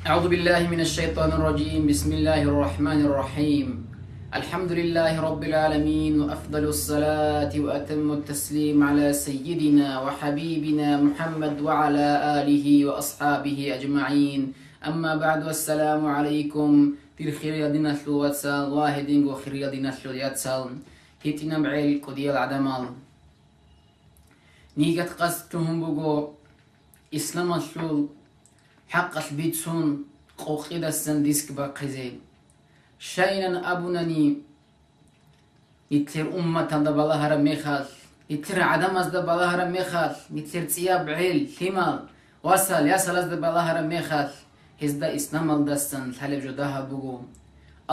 أعوذ بالله من الشيطان الرجيم. بسم الله الرحمن الرحيم. الحمد لله رب العالمين، وأفضل الصلاة وأتم التسليم على سيدنا وحبيبنا محمد وعلى آله وأصحابه أجمعين. أما بعد، والسلام عليكم. ترخير يدنا شلوات سال واحدين وخير يدنا شلوات سال هيتنا بعيل قديال عدمال نيجت قصتهم بقو إسلام الشول حق البيتسون قوقيدا السنديسك باقزي شاينا أبوناني يتلر أمة دبالها رميخال يتلر عدمز دبالها رميخال يتلر تياب عيل ثمال وصل يصل دبالها رميخال هزدا إسلام الدستن الحلب جداها بقو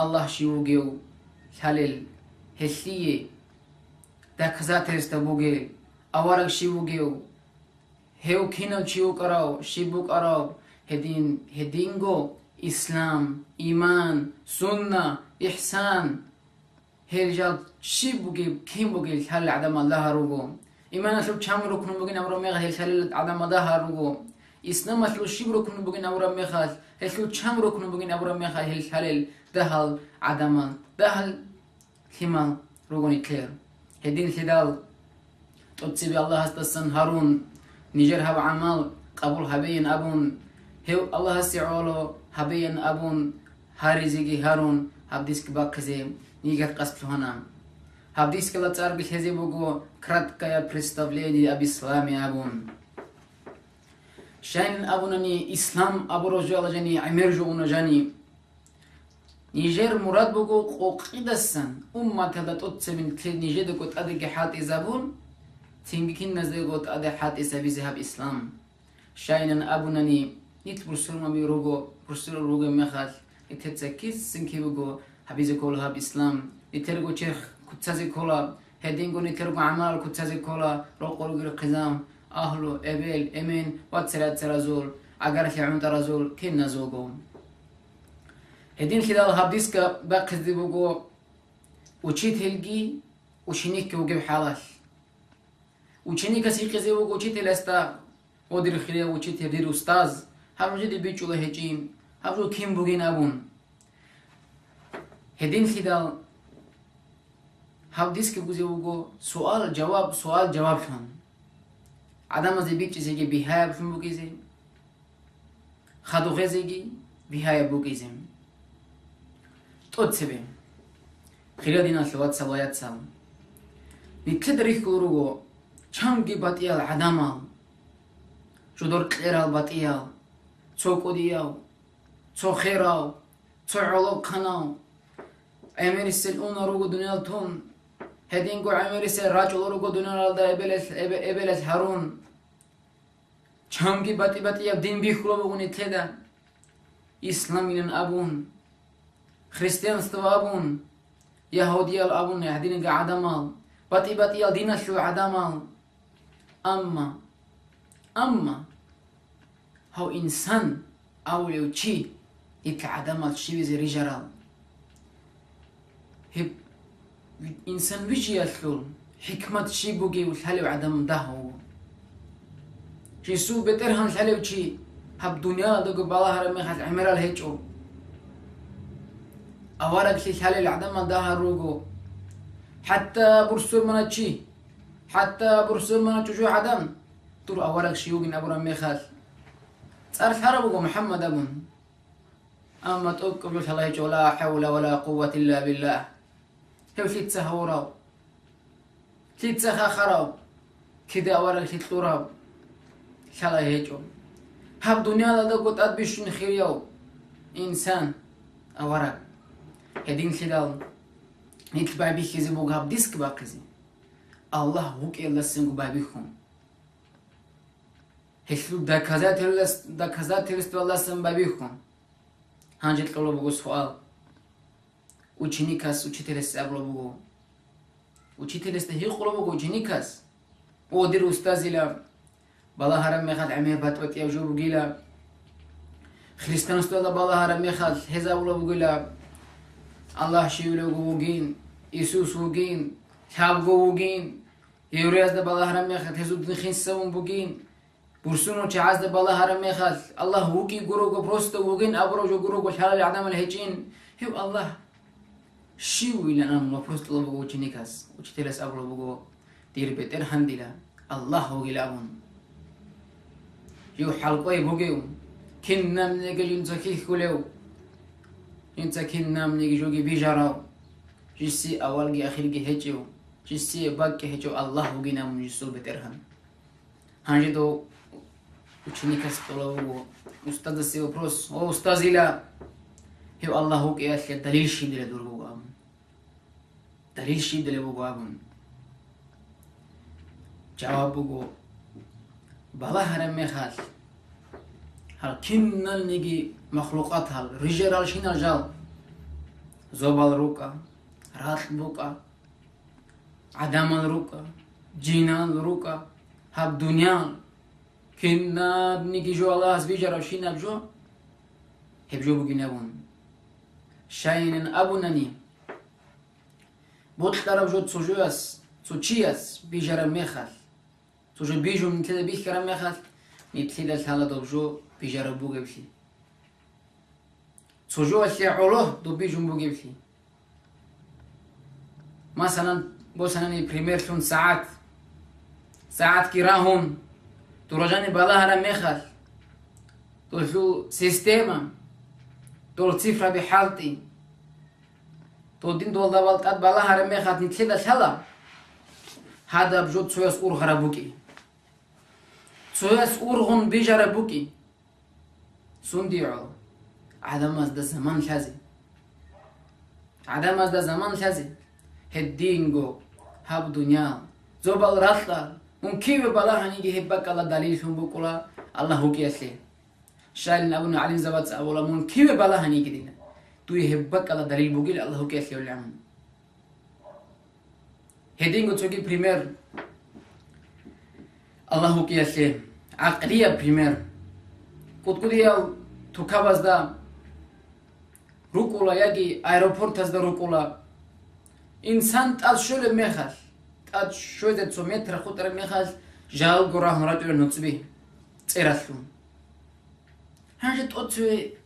الله شيوغيو الحلل هشيه دا كزاتر استبوغي أورق شيوغيو هيو كينو شيو كراو شيبوك أراو هدينغو إسلام إيمان سنة إحسان هرجال شيبوغي كيموغي الحل عدم الله روغو إيمان أشلو شام ركن بوغين أمرو ميغا الحل عدم الله روغو إسلام أشلو شيب ركن بوغين أمرو ميغا هشلو شام ركن بوغين أمرو ميغا الحل دهال عدم دهال كيمال روغو نتلير هدين خدال تبتسبي الله استسن هارون نيجر هاو عمال قبول هبين أبون هو الله سيعولو هبين أبون هاريزيجي هارون هبديسك باقزي نيجر قصد هنا هبديسك لا تعرف الهزي بوغو كراتك يا بريستافليني أبي إسلامي أبون شاين أبونني إسلام أبو رجال جاني عمرجو جاني نيجر مراد بوغو قوقيدسن أمة هذا تتسبين كليد نيجر دكوت أدك حاتي زبون تنجكين نزيغوت أدك حاتي سبي زهب إسلام شاين أبونني نيت برسول ما بيروغو برسول روغو مخال نتتسكيز سنكي بوغو حبيزي كولها بإسلام نترغو چرخ كتازي كولا هدينغو نترغو عمال كتازي كولا روغو القزام أهلو أبيل أمين واتسرات سرازول أغار خيعون ترازول كين نزوغو هدين خلال هابديسكا باقز دي بوغو وچيت هلگي وشنيك وغيب حالاش وچنيك سيقي زي بوغو وچيت هلستا ودير خلال وچيت هدير أستاذ هاو جدي بيچو لهجين هاو كيم بوغين أبون هدين خلال هابديسكا بوزي بوغو سؤال جواب شون عدم زي بيچي زيگي بيهايا بشون بوغيزي خدو غيزيگي بيهايا بوغيزي تقصبي خلال دينا شوات سوايات سال نتدريك كوروغو چامگي باتيال عدمال شدور قيرال باتيال چوكو ديال چو خيراو چو علوق خناو عمير السلون روغو دنيال تون هدينغو عمير السل راجل روغو دنيال دا ابلس هارون چامگي باتيال دين بيخلو بغوني تلدا إسلامين أبون خريستيان استوابون يهوديال أبون يهدين عدمال باتيال دينا شو عدمال أما هو إنسان أوليو چي يتل عدمال شي بيزي رجال هب إنسان ويجي يتلول حكمة شي بوغي والحلو عدم دهو شي سو بترهن الحلو چي هب دنيا دقو بالاها رمي خات عمرال هيچو أورق شي حالي العدم ده روغو حتى برسول منا چي حتى برسول منا چجو عدم طول أورق شيوغين أبو رمي خال تعرف حربوغو محمد أبون أما توقف جوش الله يجو لا حول ولا قوة إلا بالله هو شي تسهوراو شي تسخاخراو كده أورق شي تلوراو شالله يجو هب دنيا لدقو تأدبشون خيريو إنسان أورق هدين خلال نيتل بابيخ يزي بوغ هاب ديسك باقزي الله هوك إلا سنگو بابيخون هشلو دا كذا تلست والله سن بابيخون هانجل قلو بوغو سؤال وچيني كاس وچي تلست أبلو بوغو وچي تلست هي قلو بوغو وچيني كاس ودير أستاذي لا بالا هرم ميخاد عمير باتوات يوجو بوغيلا خريستان استوى بالا هرم ميخاد هزا بلو بوغيلا الله شيولو ووجين يسوس ووجين شاب ووجين يورياز ده بالله رمي خد هزود نخين سوون بوجين برسونو چه عزد بالا هر میخواد الله وکی گروگو پروست وگین ابروجو گروگو حلال عدم الهجین هیو الله شیو ایلنا ما پروست الله بگو چی نیکس و چی تلس ابرو بگو دیر بتر هندیلا الله وگی لابون یو حلقای بگیو کن نام نگه جنسا کیخ کلیو جنسا کن نام نگه جوگی بیجاراو جسی اول گی آخر گی هچیو جسی باگ که هچو الله وگی نامون جسو بتر هن هنجی دو ученик сказал, устаза си вопрос, о устазиля, хев Аллаху ке яхе далил шиделе дургугам. Далил шиделе бугам. Jawab bugu, bala haram mehal. Hal kinnal nigi makhluqat hal, rijeral shinal jal. Zobal ruka, rat buka, adamal ruka, jinan ruka, hab dunyan. كنا نيجي جو الله سبيجر وشينا بجو هبجو بجنبون شاين أبونني بطل بجو تسوجوس تسوتشيس بيجر ميخال تسوجو بيجو من كذا بيخ كرام ميخال نتليد الحالة دوبجو بيجر بوجبلي تسوجو اللي علوه دو بيجو بوجبلي مثلا بوسنا بريمير شون ساعات كراهم تو رجعني بالا هرم ميخال تو شو سيستيما تو الصفرة بحالتي تو دين دول دابالت قد بالا هرم ميخال نتليدا شلا هذا بجود سويس اور غرابوكي سويس اور غن بيجرابوكي سنديعو عدم از ده زمان شازي عدم از ده زمان شازي هدينغو هاب دنيا زوبال راتلا ممكن بالا هنيجي هبك الله دليل شو بقولا الله هو كيسلي شايل أبونا علم زبط أولا ممكن بالا هنيجي دينا تو يهبك الله دليل بقول الله هو كيسلي ولا عم هدين قلت لك بريمير الله هو كيسلي عقلية بريمير قلت كده تكابز دا روكولا يجي أيروبورت هذا روكولا إنسان تأشول مخال ад шойдет со метра хутра мехал жал гора мратур нуцби цераслун ханже тоцве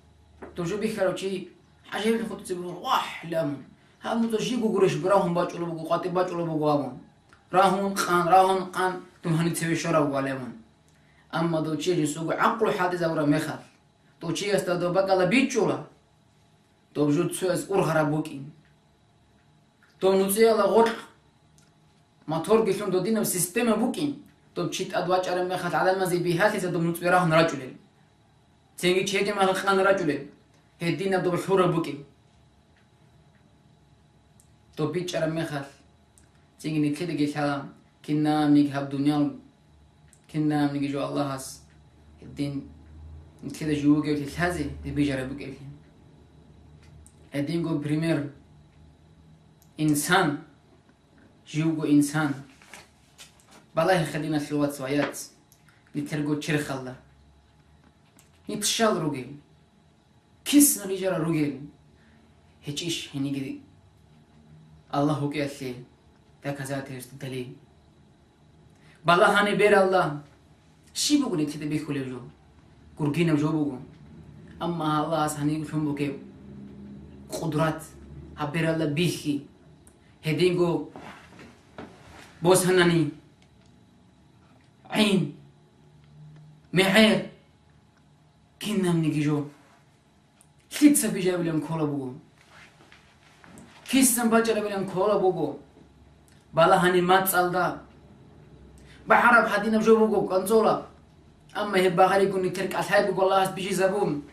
тоже би короче хажев хутци вах лам хам то жигу гуреш грахун бачулу бугу қати бачулу бугу амон рахун қан тум хани цеве шора валемон амма до че жисугу ақлу хадиз авра мехал то че аста до бакала бичула то жут суэс урхара буки то нуцела гор موتور گیشون دو دینم سیستم بوکین تو چیت ادواج ارم میخواد عدم مزی بیهات هست دو منطقه راه نراجوله تینگی چه که مال خان نراجوله هدینا دو بشور بوکین تو بیچ ارم میخواد تینگی نکید گیشام کنا میگه هب دنیا کنا میگه جو الله هست هدین نکید جو گیوتی لازم دی بیجاره بوکین هدین گو پریمیر انسان جيوغو إنسان بالله خدينا شلوات سويات نترجو تشرخ الله نتشال روجين كيس نريجرا روجين هيجيش هنيجي الله هو كأسي تكذات يستدلي بالله هني بير الله شي بقول نتيجة بيخولي جو كورجينا جو بقول أما الله هني شو بقول قدرات هبير الله بيخي هدينغو بوس هناني عين معير كنا منيجي جو كيتسا بيجاب لهم كولا بوغو كيسا باجر لهم كولا بوغو بالا هاني مات سالدا بحرب حدينا بجو بوغو كنزولا أما هبا غالي يكون يترك أصحاب بوغو الله بيجي زبون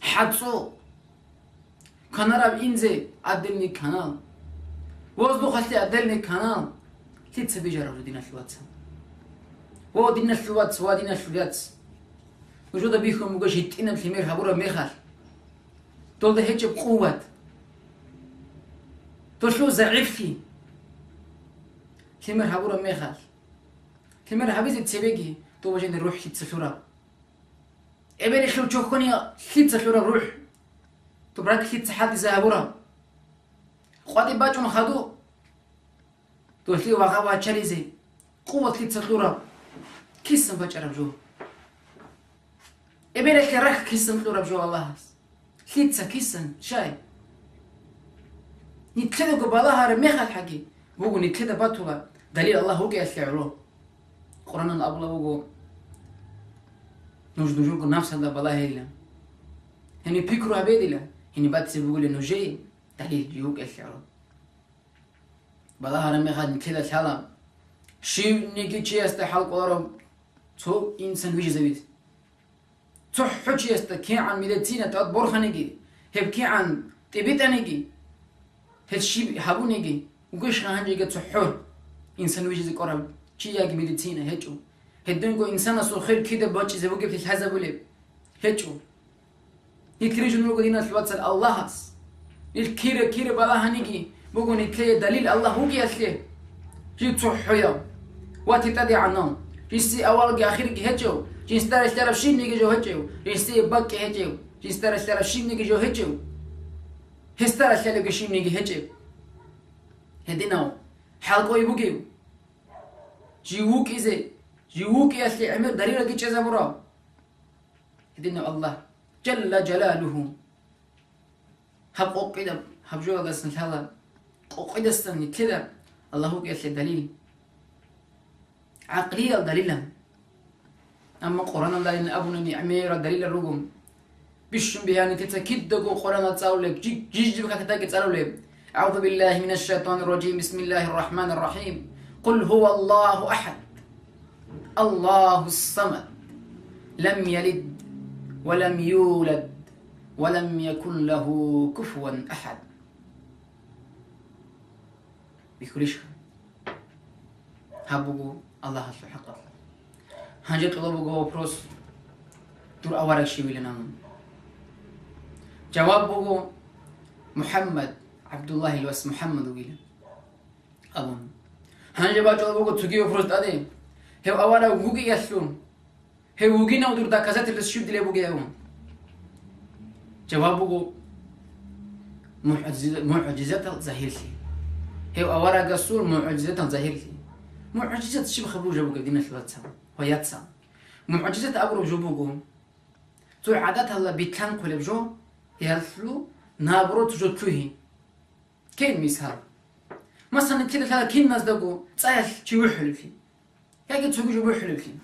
حدسو كنراب إنزي أدلني كنال وزدو خلتي أدلني كنال كيتسا بيجرب دينا شوات هو دينا شوات سوا دينا شوات وجودا بيخم مقاش يتقنا بخمير هبورا ميخال تول ده هيتش بقوة تول شو ضعيفي خمير هبورا ميخال خمير هبيزي تسيبيكي تو باجين الروح كيتسا شورا إبري خلو تشوخوني كيتسا شورا روح تو براك كيتسا حالي زي هبورا خواتي باجون خدو تولي وغابا تشاريزي قوة كيتسا شورا كيسا باجرب جو إبرك رك كيسن خلورة بجو الله خيتسا كيسن شاي نتكلم قبلها رميخ الحكي بوجو نتكلم بطولة دليل الله هو كي أشعره قرآن الأبلا بوجو نجدوجو نفس هذا بالله هيلا هني بيكرو هبيدلا هني باتس بيقول إنه جاي دليل يوك أشعره بالله رميخ نتكلم شلام شيء نيجي شيء استحال قرارم تو إنسان ويجي زبيد تو حكي است كي عن ميدتينة تاد برخانيجي هب كي عن تبيتانيجي هالشيء هابونيجي وقش هانجي قد سحور إنسان ويجي ذكرهم شيء يجي ميدتينة هجو هدونكو إنسان أصل خير كده باتش زي بوجي في الحزب ولا هجو يكريجون لوجو دينا الواتس الله هس الكير بلا هنيجي بقول نتلي دليل الله هو جي أصله جي تحيا وقت تدي عنهم جيسي أول جي آخر جي هجو جيس ترى شيء نيجي جو هجو جيسي باك هجو جيس ترى شيء نيجي جو هجو هسترى شيء نيجي هجو هديناو حلقو يبوكيو جيوك إزاي جيوك يسلي عمر دليل كي تشزا برا هدينا الله جل جلاله هب قيدم هب جو دسن هلا قيد استني كذا الله هو يسلي دليل عقلية دليلا أما قرآن دليل أبونا نعمير دليل الرقم بيشم بياني تتكيد دقو قرآن تصاولك جيج بكاكتاك تصاولك أعوذ بالله من الشيطان الرجيم بسم الله الرحمن الرحيم قل هو الله أحد الله الصمد لم يلد ولم يولد ولم يكن له كفوا أحد بكلش هبوغو الله سبحانه وتعالى هنجت لبوغو بروس دور أورك شيء لنا جواب بوغو محمد عبد الله الوس محمد ويلا أبون هنجبا جواب بوغو تجيو بروس أدي هو أولا وجي يسلم هو وجي نودر دا كذا تلسشيب دلي بوغي أبون جواب بوغو معجزات ظاهرتي هو أولا قصور معجزات ظاهرتي معجزات شبه خبرو جابوغو دينا شباتها وياتسا معجزات أبرو جابوغو تو عادات الله بيتلان قلب جو يالفلو نابرو تجو تلوهي كين مثال مثلا كده هذا كين ناس دقو تصايش شي وحلو فيه كاكي تسوقي جو وحلو فيه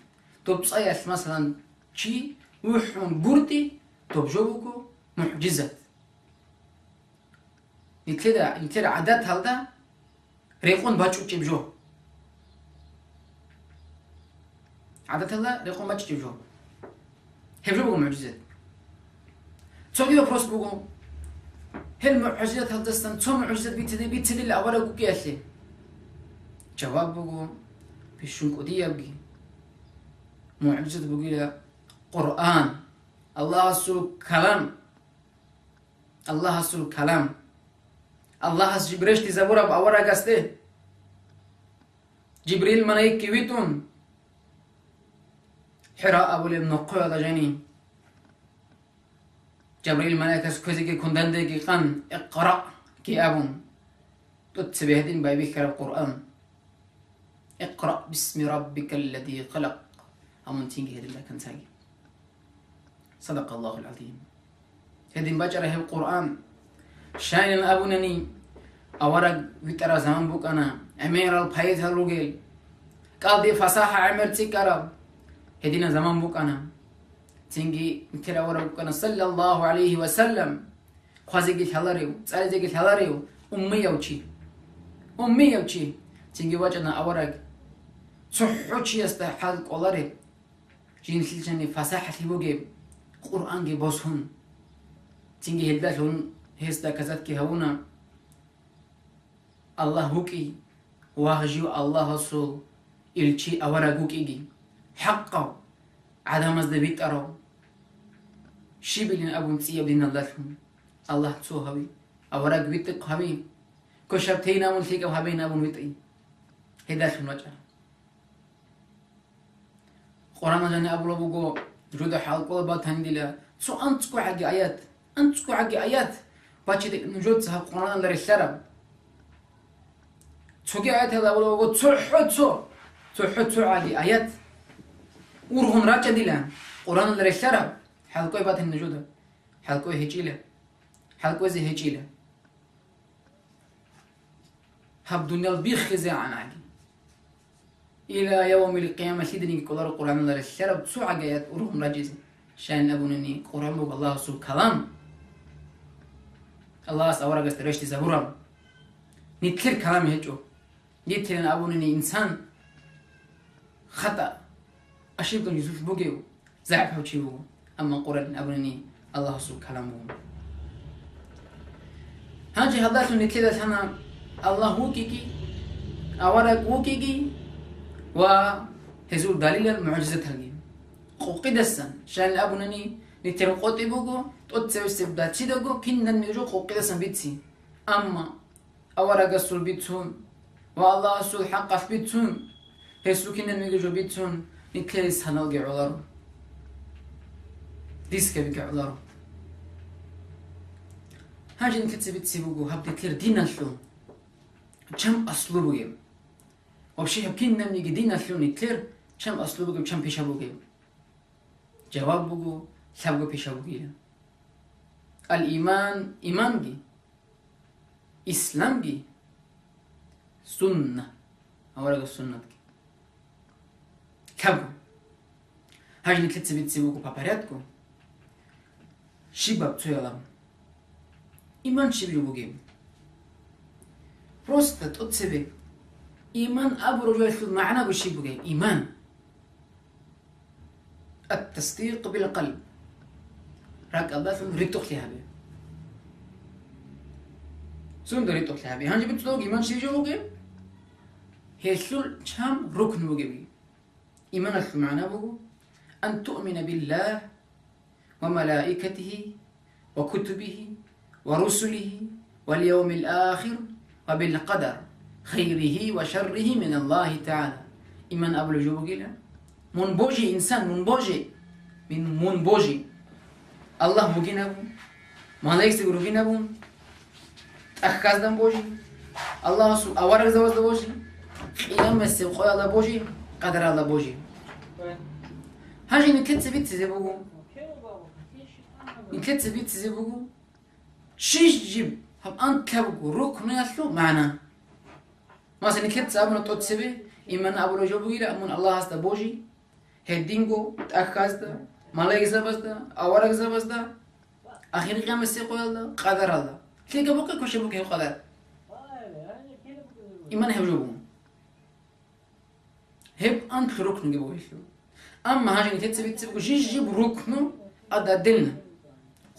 توب تصايش مثلا شي وحون بوردي توب جوبوكو معجزات يكده عادات هالدا ريقون باتشو تجيب عادات هالدا ريقون باتشو تجيب جو هبجوبوكو معجزات تسوقي بروس بوكو هل معجزات هالدستان تو معجزات بيتدي الأولا قوكي جواب بقو بيشون قدية بقي معجزات بقي قرآن الله سل كلام الله سل كلام الله جبريش تزبورا بأورا قسته جبريل منايك كيويتون حراء أبو لبنقوة لجاني جبريل ملائكة كوزيكي كندندي قن اقرأ كي أبون تتسبيهدين بايبي كرا القرآن اقرأ باسم ربك الذي خلق أمون تينجي هدين لكن تاجي صدق الله العظيم هدين باجر هي القرآن شاين الأبونني أورق ويترى زمان بوك أنا أمير البايت هالرجل قاضي فصاحة عمر تكرب هدين زمان بوك أنا تنجي كلا وربنا صلى الله عليه وسلم خوازيجي الحلاريو صاريجي الحلاريو أمي يوشي تنجي وجهنا أورق صحوشي يستحال قلاري جين سلجني فصاحة لبوجي قرآن جي بوسهن تنجي هلداتون هستا كذات كي هونا الله هوكي واهجيو الله صول إلشي أورق هوكي حقا عدم الزبيت أرو شي بلين أبو نسيب دين الله تسو هبي أورق بيتق هبي كشبتين أبو نسيك هبين أبو نويتي هداش من وجه قرآن جاني أبو لبوغو جود حلقو بات هندلا سو أنتكو حقي آيات باتشي ديك نجود سها قرآن لرسالة تسوكي آيات هذا أبو لبوغو تسوحو حقي آيات ورهم راجع ديلا قرآن الرسالة حلقوي بات النجودة حلقوي هجيلة حلقوي زي هجيلة هب دنيا البيخ زي عن عادي إلى يوم القيامة سيدني كل القرآن الله الشرب سوء جيات أروهم راجز شان أبونني قرآن بوك الله سو كلام الله سأورا قست رشتي زبورم نتكر كلام هجو نتكر أبونني إنسان خطأ أشيب دون يزوف بوجيو زعف حوشي بوجو أما قرآن أبونني الله سو كلام بوجو هاجي هذا نتكر هنا الله هو كيكي أورا هو كيكي وهزول دليل المعجزة هذه قوقي دسن شان أبونني نتر قوتي بوجو تقصي استبدال شدقو كنا نيجو قوقي دسن بيتسي أما أورا قصول بيتون والله أصول حق في بيتون هسو كنا نيجو بيتون نكلس هنلقي علارو ديسك بيجي علارو هاجي نكتسي بيتسي بوجو هبدي تير دينا شلون كم أسلوبه جيم وبشي هبكينا نيجي دينا شلون نتير كم أسلوبه كم بيشابه جيم جواب بوجو سبقو بيشابه جيم الإيمان إيمان جي إسلام جي سنة أولا السنة جي كابو هاجي نكتسي بيتسي بوجو بابارياتكو شباب تيالام إيمان شبيو جيم просто от себе. إيمان أبرز المعنى بالشيء بقى إيمان التصديق بالقلب راك الله فهم ريتوخ لها بي سون ريتوخ لها بي هنجي بتلوق إيمان شيء جو بقى هي شل شام ركن بقى بي إيمان المعنى بقى أن تؤمن بالله وملائكته وكتبه ورسله واليوم الآخر وبالقدر خيره وشره من الله تعالى إيمان أبو جوجيلا منبوجي إنسان منبوجي من منبوجي الله مجين أبو مالك سيقولين أبو أخكاز دم بوجي الله سو أورك زواج بوجي إيام مسيب خوي الله بوجي قدر الله بوجي هاجي نكتب بيت زبوجو نكتب بيت زبوجو شيش جيب هم أنت كابو ركن يسلو معنا مثلا نكتب سابنا توت سبي إيمان أبو رجوبي لا أمون الله هست بوجي هدينجو تأخذ ده ملاك زبز ده أورك زبز ده آخر قيام السيقو الله قدر الله كل كبوك كوش بوك قدر إيمان هبجوبون هب أنت ركن جبوا يسلو أما هاجي نكتب بيتسبو جيب ركنه أدلنا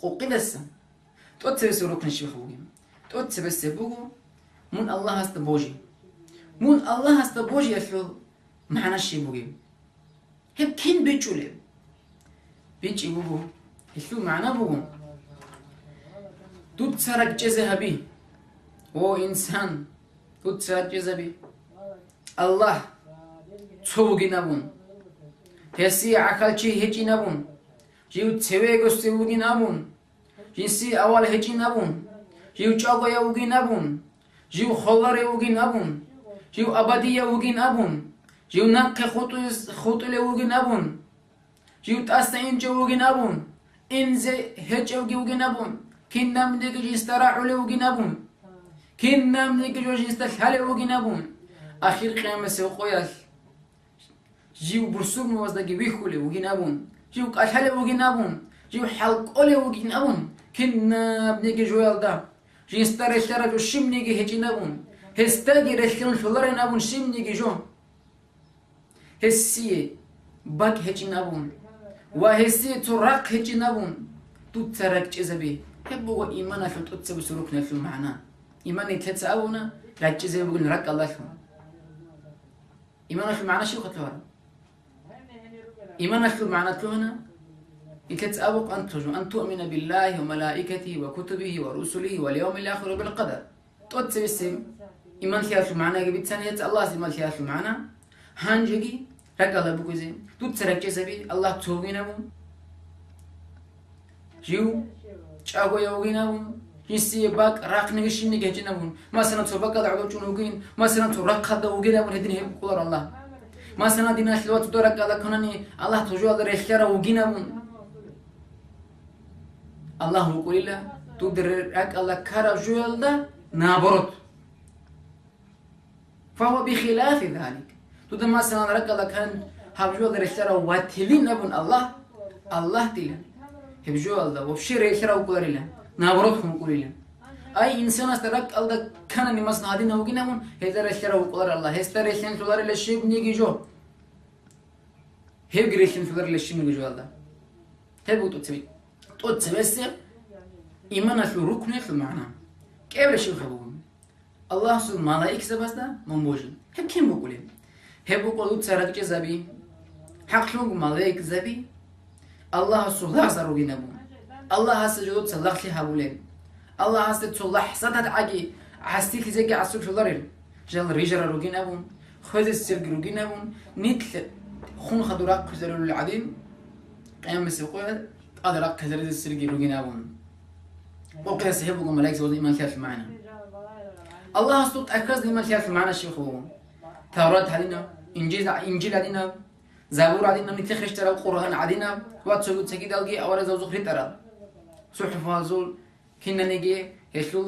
قوقي السن توت سبي ركن شبخوجي توت سبي بوجو من الله هست بوجي من الله هست بوجي يفعل معنا الشيء بوجي هب كين بيجولي بيجي بوجو يفعل معنا بوجو توت سرق جزهبي هو إنسان توت سرق جزهبي الله توجي نبون هسي عقل شيء هجي نبون جيو تسوي قصي وجي نبون جنسي أول هجي نبون جيو جاغو يوجي نبون جيو خلر يوجي نبون جيو أبدي يوجي نبون جيو نك خطو يوجي نبون جيو تأستين جوجي نبون إنزي هج يوجي نبون كنا مديك جيستراع يوجي نبون كنا مديك جيستحل يوجي نبون آخر قيامة سوقياش جيو برسوم وزدقي بيخولي يوجي نبون جيو كأشحل يوجي نبون جيو حلق أولي يوجي نبون كنا بنيجي جوال ده جيستار اشترى جو شيم نيجي هجي نبون هستاجي رشكن شلر نبون شيم نيجي جو هسي باك هجي نبون وهسي تراك هجي نبون تترك جزبي هبوا إيمانا في تتسب سلوكنا في المعنى إيماني تتسأونا لا جزبي بقول نرك الله شو إيمانا في المعنى شو قتلوها إيمانا في المعنى تلونا يكتسأبك أن تؤمن بالله وملائكته وكتبه ورسله واليوم الآخر بالقدر توتسب السم إيمان فيها في المعنى جبت ثانية الله إيمان فيها في المعنى هانجي رك الله بكوزين تترك جسبي الله توجينهم جيو شاقو يوجينهم يسي باك راك نجشين نجهجنهم مثلا تبقى دعوة جنوجين مثلا ترك هذا وجينهم هدينهم قدر الله مثلا دينا شلوات تدرك على كناني الله تجوا على رشكرا وجينهم الله يقول له تدرك الله كرب جوال ده نابرت فهو بخلاف ذلك تود مثلا رك الله كان هبجوال رشترا واتلين ابن الله تلين هبجوال ده وبشير رشترا وقول له نابرتهم يقول له أي إنسان استرك الله كان مثلا هذين وجينهم هذا رشترا وقول الله هستر رشتن تدار للشيء بنيجي جو هيب رشتن تدار للشيء بنيجي جو الله هيب توتسبي إيمانه في ركنه في المعنى كيف شو خبون الله سبحانه ملائكة سباستا مموجن هم كم بقولين هم بقولوا تسرق جزابي حقلهم ملائكة زبي الله سبحانه زروجين أبون الله هسجدوا تصلح لي هبولين الله هسجد تصلح صدق عجي حستي كذا عسوك شو ضرر جل رجال روجين أبون خذ السرق روجين أبون نتل خون خدوراق خزروا العدين قيام السبقية أدرك خزر السرق روجين أبون وقيا سحبكم ملائكة وزي ما كان في معنا الله أصدق أكرز لما كان في معنا الشيخ هو توراة علينا إنجيل علينا زبور علينا نتخرج ترى القرآن علينا واتسوق تسكيد ألقي أورا زوج ترى صحف هذول كنا نجي هشلو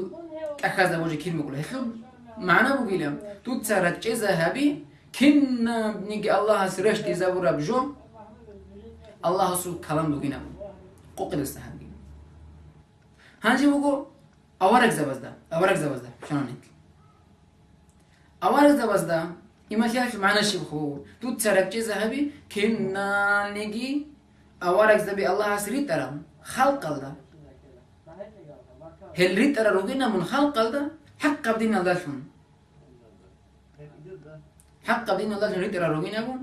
أكرز لوجه كلمة كلها هشلو معنا بقولهم تتصرف ذهبي كنا نجي الله سرش زبور بجو الله أصدق كلام بقولنا قوقل السحابي هانجي بقول أورق زبزة شلون هيك أورق زبزة إما كيف معنا شيء هو تتصرف ذهبي كنا نجي أورق زبي الله سريت ترى خلق الله هل ريت ترى روجينا من خلق الله حق بدين الله شون حق بدين الله شون ريت ترى روجينا بون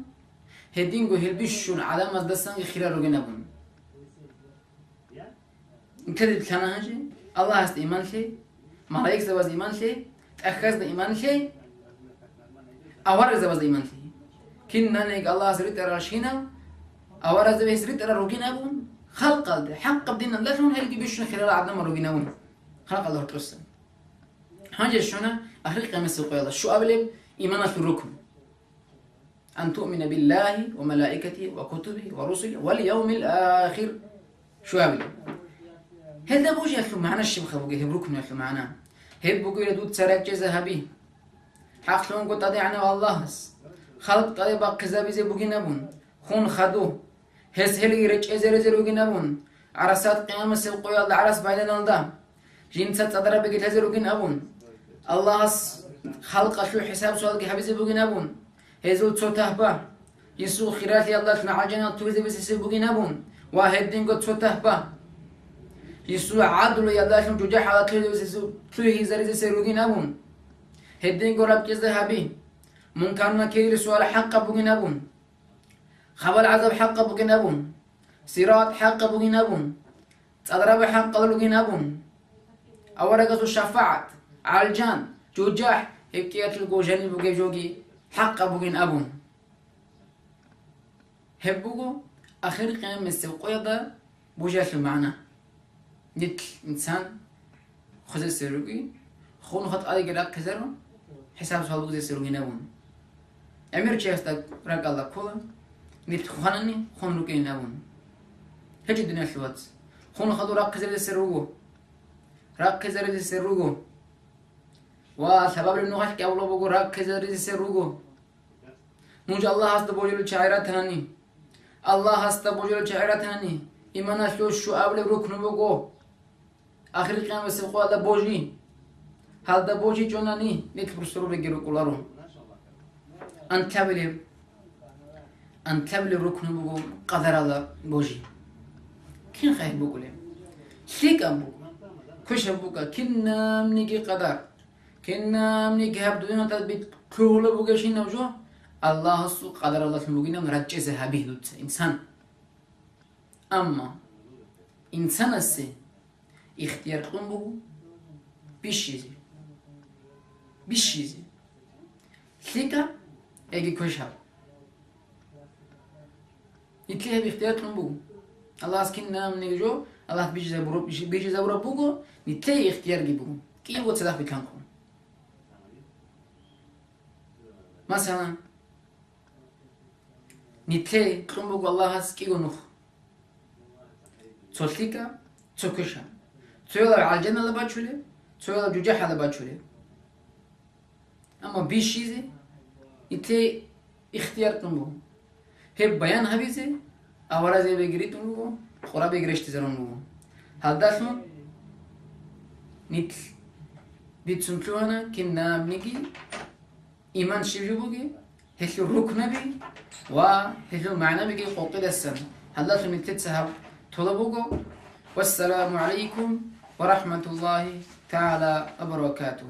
هدينجو هلبيشون علامة دسان خير روجينا بون كذب كان هاجي الله هست إيمان شيء ملائكة زواج إيمان شيء أخذ إيمان شيء أورق زواج إيمان شيء كنا نيجي الله سريت راشينا أورق زواج سريت روجينا بون خلق الله حق بدين الله شون هلقي بيشون خلال عدم روجينا بون خلق الله ترسل هاجي شونا آخر قيامة سوقي الله شو قبله إيمان في الركن أن تؤمن بالله وملائكته وكتبه ورسله واليوم الآخر شو قبله هذا بوجه يخلو معنا الشبخة بوجه هبروكم يخلو معنا هب بوجه يدود سرق جزء هبي حق لون قط أضيعنا والله خلق طيب بق كذابي زي بوجه نبون خون خدو هس هلي رج زي بوجه نبون عرسات قيامة سوقي الله عرس بعدين الله جنسات أضرب بقيت هزر بوجه نبون الله خلق شو حساب سؤال كهبي زي بوجه نبون هزود صوته با يسوع خيرات الله شنا عجنا توزي بس زي بوجه نبون واحد دين قط صوته با يسوع عدل يداشم جوجا حالات تلوي زريزة سيروجين أبون هدين قرب كذا هبي ممكن ما كير سؤال حق بوجين أبون خبر عذاب حق بوجين أبون صراط حق بوجين أبون تضرب حق بوجين أبون أورقة الشفاعة عالجان جوجاح هبكيات الجوجاني بوجي جوجي حق بوجين أبون هبوجو آخر قيام السوقية ده بوجاش معنا نت إنسان خذ السيروجي خون خط على جلاك كذا حساب سؤال بوجي السيروجي نبون أمير شيء استك رك الله كولا نت خانني خون روكي نبون هجي الدنيا شوات خون خدو رك كذا السيروجو رك كذا السيروجو وسبب النوح كأولا بقول رك كذا السيروجو نوج الله هست بوجلو شعيرات هني الله هست بوجلو شعيرات هني إيمانا شو أول ركن بقو آخر قيام سبقوا هذا بوجي هذا بوجي جوناني نيت برسرو بيجرو كلارون أن كابل ركن بقو قدر الله بوجي كين خير بقولهم شيك أبو كش أبوكا كنا منيجي قدر كنا منيجي هبدونا تبيت كل بقى شيء نوجو الله سو قدر الله سموجينا مرجع زهبي دوت إنسان أما إنسان السي اختيار قنبه بيشيزي ثقة يجي كوشها يتليها باختيار قنبه الله أسكننا من يجو الله بيجي زبورة بوغو نتلي اختيار جيبو كيف وتصدق بكانكم مثلا نتلي قنبه الله أسكيغو نخ تولتيكا تسكشها تسويلا على الجنة اللي باتشولي تسويلا جوجاح اللي باتشولي أما بيش شيزي إنتي اختيار تنبو هي بيان هبيزي أورا زي بيجري تنبو خورا بيجريش تزرون نبو هل داشمو نيت بيتسنتلوانا كنا بنيجي إيمان شبيبوجي هشو الركن بي وهشو المعنى بيجي قوقي السنة هل داشمو نتتسهب طلبوكو والسلام عليكم ورحمة الله تعالى وبركاته.